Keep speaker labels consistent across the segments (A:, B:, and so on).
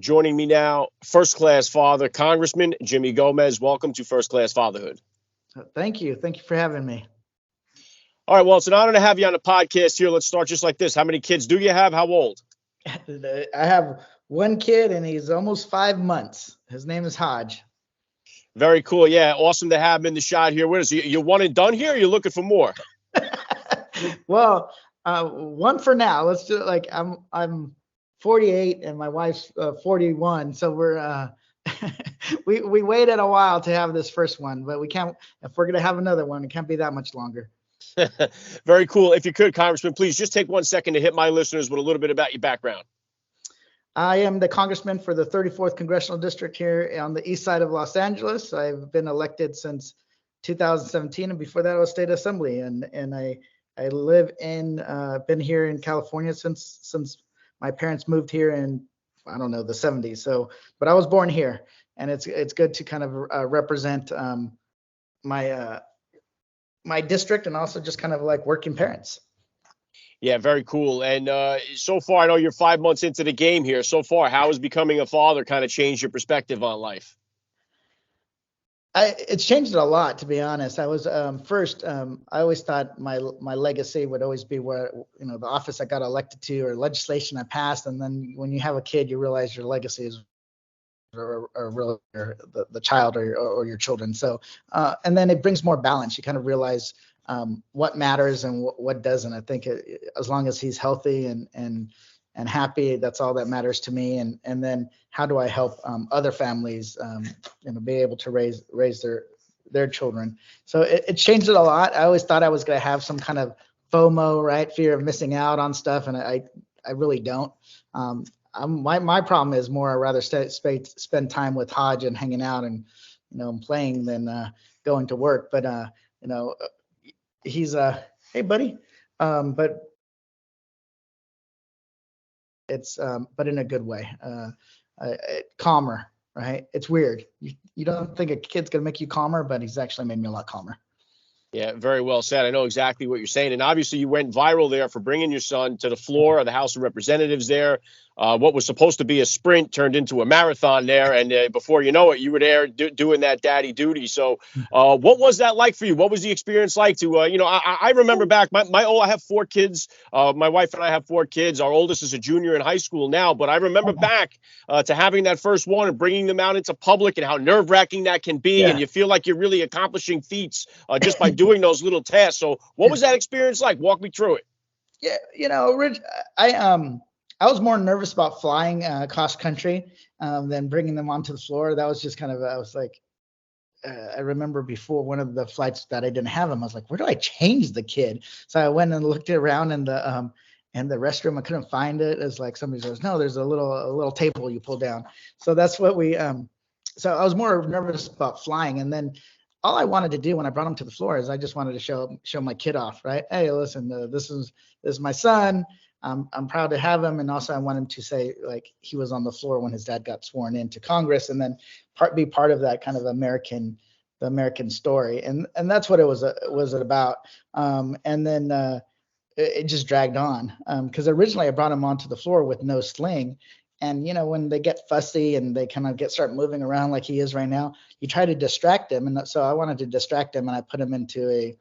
A: Joining me now, first class father, Congressman Jimmy Gomez. Welcome to First Class Fatherhood.
B: Thank you. Thank you for having me.
A: All right, well, it's an honor to have you on the podcast here. Let's start just like this. How many kids do you have? How old?
B: I have one kid and he's almost 5 months. His name is Hodge.
A: Very cool. Yeah, awesome to have him in the shot here with us. You're one and done here, or you're looking for more?
B: Well, one for now. Let's do it. Like I'm 48 and my wife's 41, so we're we waited a while to have this first one, but we can't. If we're gonna have another one, it can't be that much longer.
A: Very cool. If you could, Congressman, please just take 1 second to hit my listeners with a little bit about your background.
B: I am the congressman for the 34th congressional district here on the east side of Los Angeles. I've been elected since 2017, and before that I was state assembly. And I live in been here in California since my parents moved here in, I don't know, the 70s. So, but I was born here, and it's good to kind of represent my my district, and also just kind of like working parents.
A: Yeah, very cool. And so far, I know you're 5 months into the game here. So far, how has becoming a father kind of changed your perspective on life?
B: It's changed it a lot, to be honest. I was first. I always thought my legacy would always be where, the office I got elected to or legislation I passed. And then when you have a kid, you realize your legacy is really the child or your children. So and then it brings more balance. You kind of realize what matters and what doesn't. I think as long as he's healthy and happy, that's all that matters to me. And then how do I help other families, be able to raise their children? So it changed it a lot. I always thought I was going to have some kind of FOMO, right? Fear of missing out on stuff. And I really don't. My problem is more, I'd rather spend time with Hodge and hanging out and, playing than going to work. But, he's hey buddy, but it's but in a good way, calmer, right? It's weird. You don't think a kid's gonna make you calmer, but he's actually made me a lot calmer.
A: Yeah, very well said. I know exactly what you're saying. And obviously you went viral there for bringing your son to the floor of the House of Representatives there. What was supposed to be a sprint turned into a marathon there. And before you know it, you were there doing that daddy duty. So what was that like for you? What was the experience like to, I remember back, I have 4 kids. My wife and I have 4 kids. Our oldest is a junior in high school now. But I remember back to having that first one and bringing them out into public and how nerve wracking that can be. Yeah. And you feel like you're really accomplishing feats just by doing those little tasks. So what was that experience like? Walk me through it.
B: Yeah, Rich, I was more nervous about flying cross country than bringing them onto the floor. That was just kind of, I was like, I remember before one of the flights that I didn't have him, I was like, where do I change the kid? So I went and looked around in the restroom. I couldn't find it. It's like somebody says, no, there's a little table you pull down. So that's what so I was more nervous about flying. And then all I wanted to do when I brought him to the floor is I just wanted to show my kid off, right? Hey, listen, this is my son. I'm proud to have him, and also I want him to say like he was on the floor when his dad got sworn into Congress, and then be part of that kind of the American story, and that's what it was about. And then it just dragged on because originally I brought him onto the floor with no sling. And, when they get fussy and they kind of start moving around like he is right now, you try to distract him. And so I wanted to distract him, and I put him into a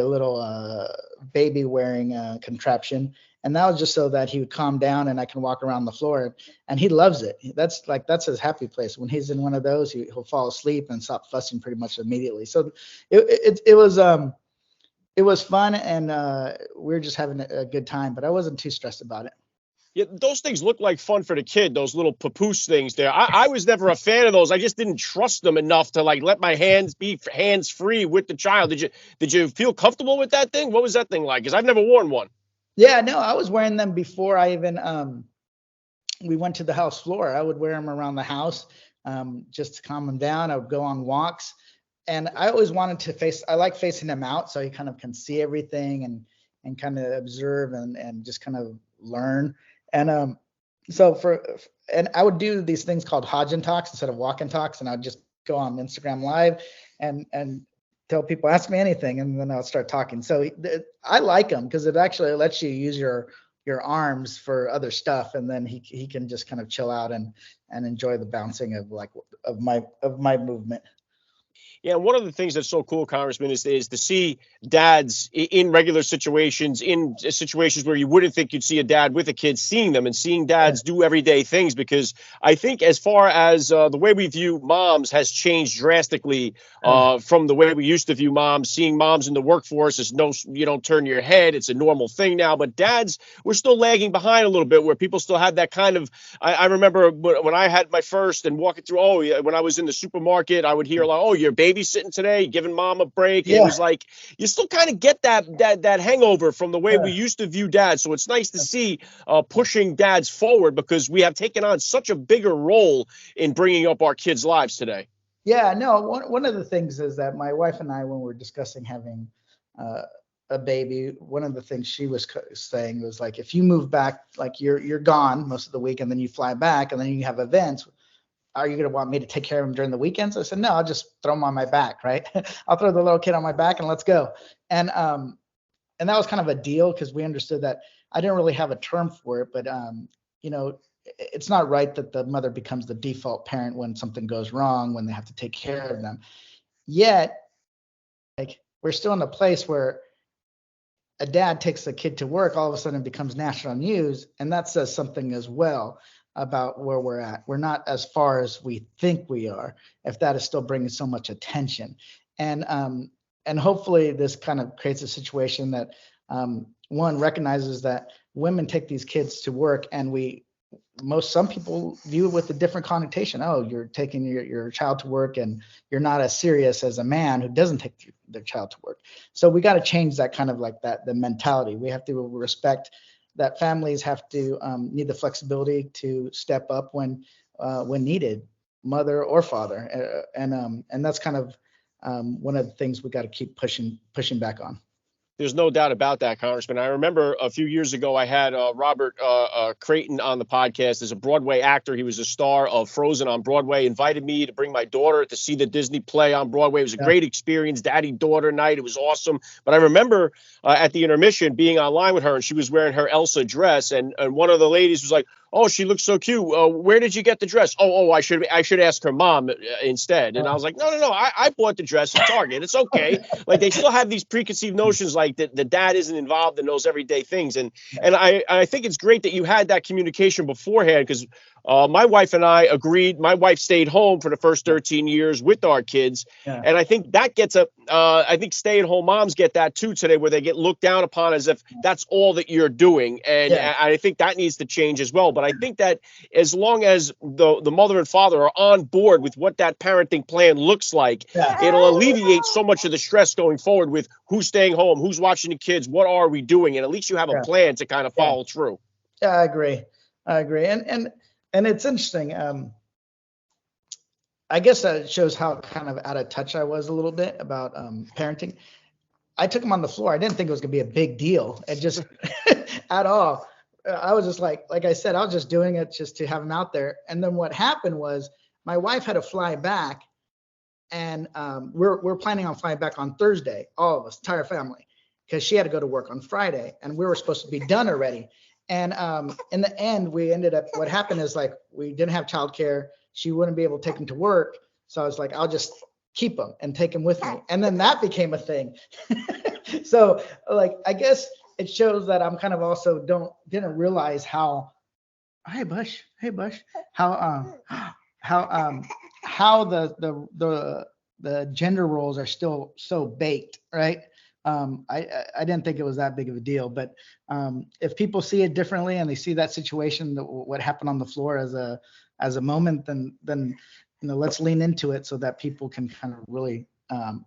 B: little baby wearing contraption. And that was just so that he would calm down and I can walk around the floor. And he loves it. That's his happy place. When he's in one of those, he'll fall asleep and stop fussing pretty much immediately. So it was fun, and we were just having a good time, but I wasn't too stressed about it.
A: Yeah, those things look like fun for the kid, those little papoose things there. I was never a fan of those. I just didn't trust them enough to let my hands be hands free with the child. Did you feel comfortable with that thing? What was that thing like? Because I've never worn one.
B: Yeah, no, I was wearing them before I even we went to the house floor. I would wear them around the house just to calm him down. I would go on walks, and I always wanted to I like facing him out so he kind of can see everything and kind of observe and just kind of learn. And and I would do these things called Hodge and Talks instead of walk and talks, and I'd just go on Instagram Live and tell people, ask me anything, and then I'll start talking. So I like them because it actually lets you use your your arms for other stuff, and then he can just kind of chill out and enjoy the bouncing of my movement.
A: Yeah, one of the things that's so cool, Congressman, is to see dads in regular situations, in situations where you wouldn't think you'd see a dad with a kid, seeing them and seeing dads do everyday things. Because I think as far as the way we view moms has changed drastically from the way we used to view moms. Seeing moms in the workforce is you don't turn your head. It's a normal thing now. But dads, we're still lagging behind a little bit, where people still have that kind of. I remember when I had my first and walking through. Oh, yeah, when I was in the supermarket, I would hear like, "Oh, your babysitting today, giving mom a break." Yeah. It was like you still kind of get that hangover from the way we used to view dads. So it's nice to see pushing dads forward, because we have taken on such a bigger role in bringing up our kids' lives today.
B: Yeah, no, one of the things is that my wife and I, when we were discussing having a baby, one of the things she was saying was like, if you move back, like you're gone most of the week and then you fly back and then you have events, are you going to want me to take care of him during the weekends? I said, no, I'll just throw him on my back, right? I'll throw the little kid on my back and let's go. And that was kind of a deal, because we understood that I didn't really have a term for it, but it's not right that the mother becomes the default parent when something goes wrong, when they have to take care of them. Yet, like, we're still in a place where a dad takes a kid to work, all of a sudden it becomes national news, and that says something as well about where we're at. We're not as far as we think we are, if that is still bringing so much attention. And hopefully this kind of creates a situation that one recognizes that women take these kids to work, and some people view it with a different connotation. Oh, you're taking your child to work and you're not as serious as a man who doesn't take their child to work. So we got to change that kind of like the mentality. We have to respect that families have to need the flexibility to step up when needed, mother or father, and that's kind of one of the things we got to keep pushing back on.
A: There's no doubt about that, Congressman. I remember a few years ago, I had Robert Creighton on the podcast as a Broadway actor. He was a star of Frozen on Broadway, invited me to bring my daughter to see the Disney play on Broadway. It was a great experience, daddy-daughter night. It was awesome. But I remember at the intermission being online with her, and she was wearing her Elsa dress, and one of the ladies was like, "Oh, she looks so cute. Where did you get the dress?" Oh, I should ask her mom instead. And I was like, no. I bought the dress at Target. It's okay. Like, they still have these preconceived notions, like that the dad isn't involved in those everyday things. And I think it's great that you had that communication beforehand, because my wife and I agreed. My wife stayed home for the first 13 years with our kids. Yeah. And I think that gets I think stay-at-home moms get that too today, where they get looked down upon as if that's all that you're doing. And I think that needs to change as well. But I think that as long as the mother and father are on board with what that parenting plan looks like, it'll alleviate so much of the stress going forward with who's staying home, who's watching the kids, what are we doing? And at least you have a plan to kind of follow through.
B: Yeah, I agree. And it's interesting. I guess that shows how kind of out of touch I was a little bit about parenting. I took him on the floor. I didn't think it was going to be a big deal, and just at all. I was just like I said, I was just doing it just to have him out there. And then what happened was my wife had to fly back, and we're planning on flying back on Thursday, all of us, entire family, because she had to go to work on Friday, and we were supposed to be done already. And in the end, we ended up, what happened is, like, we didn't have childcare. She wouldn't be able to take him to work. So I was like, I'll just keep him and take him with me. And then that became a thing. So, like, I guess it shows that I'm kind of also didn't realize how, hey Bush, how the gender roles are still so baked, right? I didn't think it was that big of a deal, but if people see it differently and they see that situation, what happened on the floor as a moment, then let's lean into it so that people can kind of really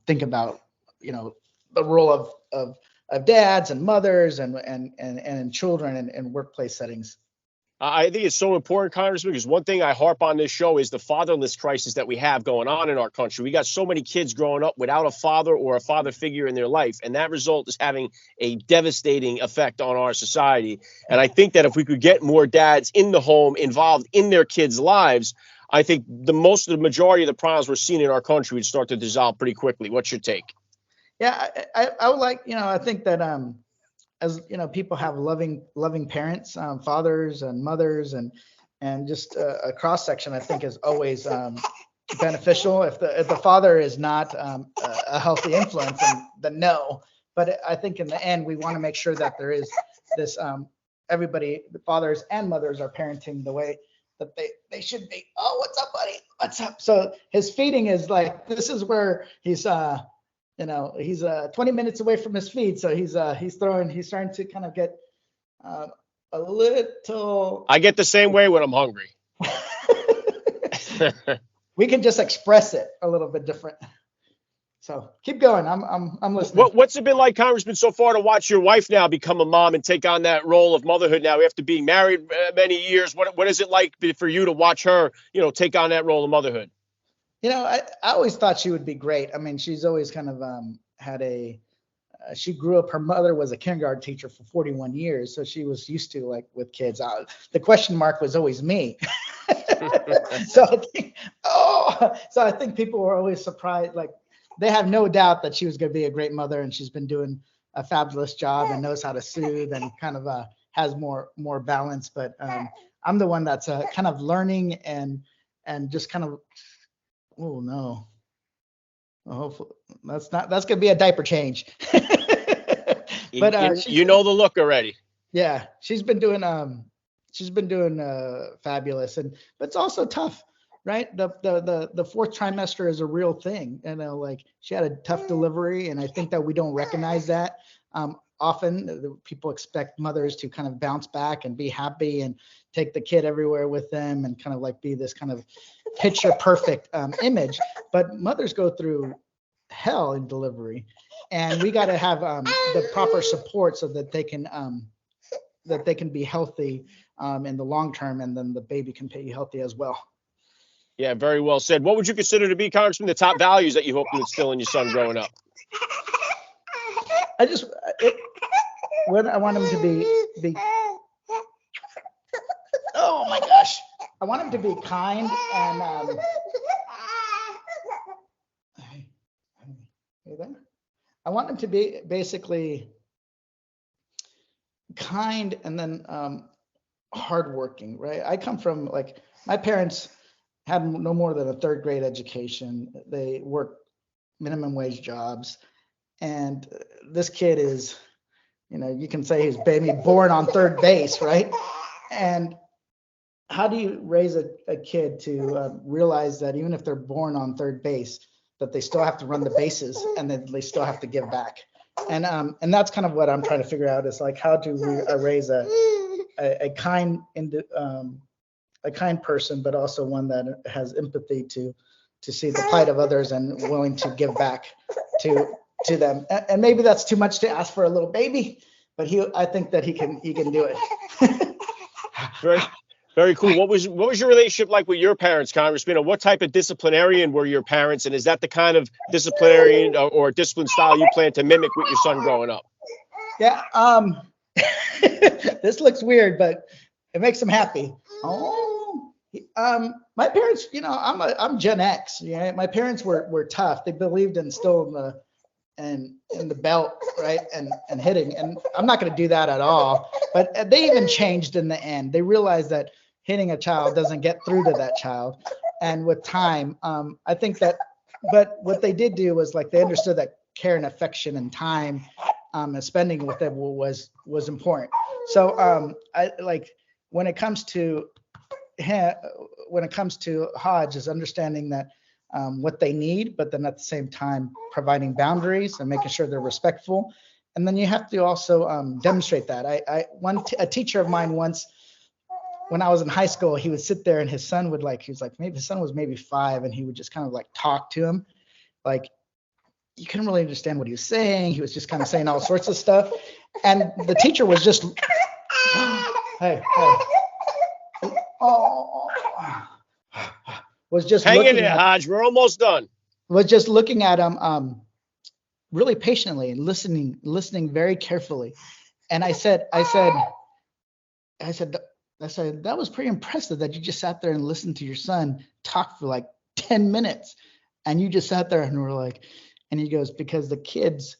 B: think about the role of dads and mothers and children and workplace settings.
A: I think it's so important, Congressman, because one thing I harp on this show is the fatherless crisis that we have going on in our country. We got so many kids growing up without a father or a father figure in their life, and that result is having a devastating effect on our society. And I think that if we could get more dads in the home, involved in their kids' lives, I think the majority of the problems we're seeing in our country would start to dissolve pretty quickly. What's your take?
B: Yeah, I would like, I think that as you know, people have loving parents, fathers and mothers, and just a cross section, I think, is always beneficial. If the father is not a healthy influence, then no. But I think in the end, we want to make sure that there is this everybody, the fathers and mothers, are parenting the way that they should be. Oh, what's up, buddy? What's up? So his feeding is like, this is where he's he's 20 minutes away from his feed, so he's starting to kind of get a little.
A: I get the same way when I'm hungry.
B: We can just express it a little bit different. So keep going. I'm listening.
A: What's it been like, Congressman, so far to watch your wife now become a mom and take on that role of motherhood now after being married many years? What is it like for you to watch her, take on that role of motherhood?
B: I always thought she would be great. I mean, she's always kind of she grew up, her mother was a kindergarten teacher for 41 years. So she was used to, like, with kids. The question mark was always me. So I think people were always surprised. Like, they have no doubt that she was going to be a great mother, and she's been doing a fabulous job and knows how to soothe and kind of has more balance. But I'm the one that's kind of learning and just kind of, oh no, well, hopefully that's going to be a diaper change. But
A: you know the look already.
B: Yeah, she's been doing fabulous, but it's also tough. Right, the fourth trimester is a real thing. Like, she had a tough delivery, and I think that we don't recognize that. Often people expect mothers to kind of bounce back and be happy and take the kid everywhere with them and kind of like be this kind of picture perfect image. But mothers go through hell in delivery, and we got to have the proper support so that they can be healthy in the long term, and then the baby can be healthy as well.
A: Yeah, very well said. What would you consider to be, Congressman, the top values that you hope to instill in your son growing up?
B: I want him to be. Oh my gosh! I want him to be kind and. Hey there. I want him to be basically kind and then hardworking. Right. I come from, like, my parents had no more than a third grade education. They worked minimum wage jobs. And this kid is, you can say he's baby born on third base, right? And how do you raise a kid to realize that even if they're born on third base, that they still have to run the bases and then they still have to give back? And that's kind of what I'm trying to figure out, is like, how do we raise a kind person, but also one that has empathy to see the plight of others and willing to give back to them. And maybe that's too much to ask for a little baby, but I think that he can do it.
A: Very, very cool. What was your relationship like with your parents, Congressman? What type of disciplinarian were your parents, and is that the kind of disciplinarian or discipline style you plan to mimic with your son growing up?
B: Yeah. This looks weird, but it makes him happy. My parents, I'm Gen X. Yeah, my parents were tough. They believed in still in the belt, right, and hitting. And I'm not going to do that at all. But they even changed in the end. They realized that hitting a child doesn't get through to that child. And with time, I think that. But what they did do was, like, they understood that care and affection and time and spending with them was important. So I like when it comes to Hodge, is understanding that what they need, but then at the same time providing boundaries and making sure they're respectful. And then you have to also demonstrate that. A teacher of mine once, when I was in high school, he would sit there and his son would maybe his son was maybe 5, and he would just kind of like talk to him. Like, you couldn't really understand what he was saying. He was just kind of saying all sorts of stuff. And the teacher was just, hey. Was just
A: hang in there, Hodge. We're almost done.
B: Was just looking at him really patiently and listening very carefully. And I said, that was pretty impressive that you just sat there and listened to your son talk for like 10 minutes. And you just sat there and were like, and he goes, because the kids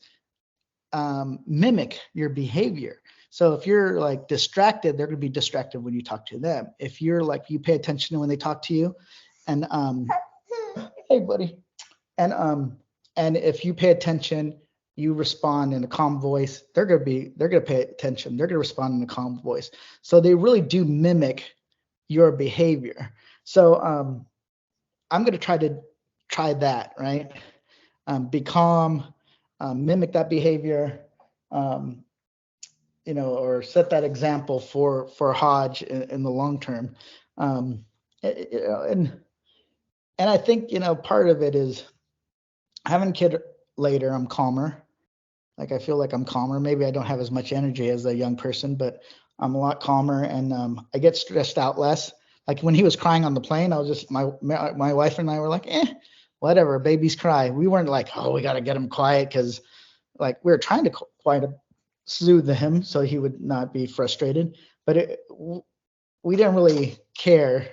B: mimic your behavior. So if you're like distracted, they're going to be distracted when you talk to them. If you're like, you pay attention when they talk to you, and hey buddy, and if you pay attention, you respond in a calm voice, they're going to pay attention. They're going to respond in a calm voice. So they really do mimic your behavior. So I'm going to try that, right? Be calm, mimic that behavior, or set that example for Hodge in the long term. And I think, part of it is having a kid later, I'm calmer. Like, I feel like I'm calmer. Maybe I don't have as much energy as a young person, but I'm a lot calmer, and I get stressed out less. Like when he was crying on the plane, I was just, my wife and I were like, whatever, babies cry. We weren't like, oh, we got to get him quiet, because like we were trying to soothe him so he would not be frustrated. But we didn't really care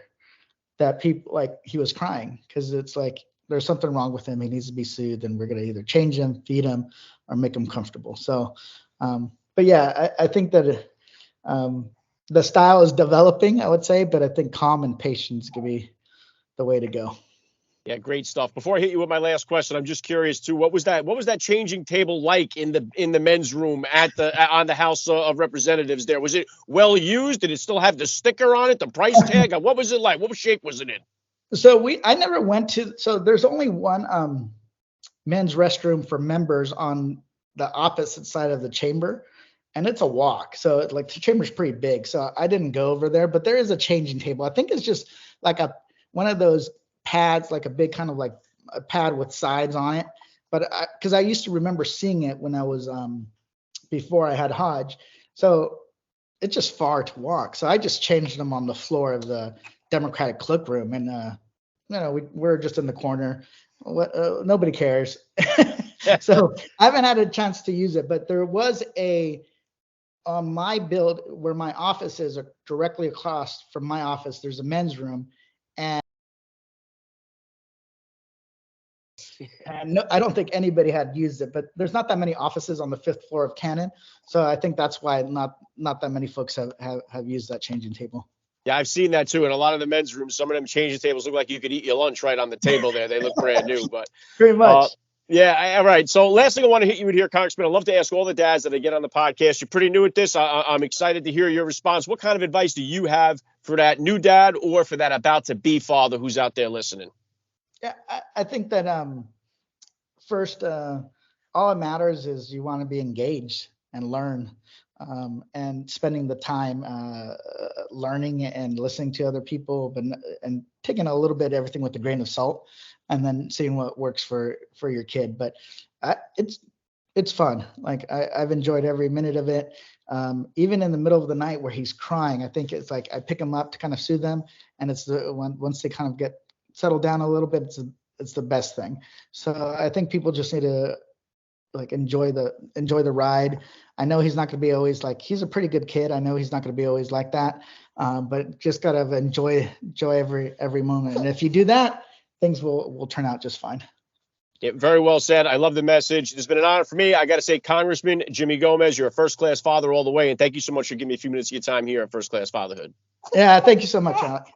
B: that people, like, he was crying, because it's like there's something wrong with him. He needs to be soothed, and we're going to either change him, feed him, or make him comfortable. So, but yeah, I think that the style is developing, I would say, but I think calm and patience could be the way to go.
A: Yeah, great stuff. Before I hit you with my last question, I'm just curious too. What was that changing table like in the men's room on the House of Representatives there? Was it well used? Did it still have the sticker on it, the price tag? What was it like? What shape was it in?
B: So I never went to. So there's only one men's restroom for members on the opposite side of the chamber, and it's a walk. So like the chamber's pretty big. So I didn't go over there, but there is a changing table. I think it's just like one of those pads, like a big kind of like a pad with sides on it. But because I used to remember seeing it when I was before I had Hodge, so it's just far to walk. So I just changed them on the floor of the Democratic cloakroom, and we're just in the corner. Nobody cares. So I haven't had a chance to use it, but there was on my build where my office is, directly across from my office, there's a men's room, and no, I don't think anybody had used it, but there's not that many offices on the 5th floor of Cannon. So I think that's why not that many folks have used that changing table.
A: Yeah, I've seen that too. In a lot of the men's rooms, some of them changing tables look like you could eat your lunch right on the table there. They look brand new, but
B: pretty much.
A: Yeah, all right. So last thing I want to hit you with here, Congressman, I'd love to ask all the dads that I get on the podcast. You're pretty new at this. I'm excited to hear your response. What kind of advice do you have for that new dad or for that about to be father who's out there listening?
B: Yeah, I think that first, all it matters is you want to be engaged and learn, and spending the time learning and listening to other people, and taking a little bit of everything with a grain of salt, and then seeing what works for your kid. But it's fun. Like I've enjoyed every minute of it. Even in the middle of the night where he's crying, I think it's like I pick him up to kind of soothe them, and it's once they kind of get settled down a little bit, it's the best thing. So I think people just need to like enjoy the ride. I know he's not going to be always like, he's a pretty good kid. I know he's not going to be always like that, but just got to enjoy every moment. And if you do that, things will turn out just fine.
A: Yeah, very well said. I love the message. It's been an honor for me. I got to say, Congressman Jimmy Gomez, you're a first-class father all the way, and thank you so much for giving me a few minutes of your time here at First Class Fatherhood.
B: Yeah, thank you so much, Alec.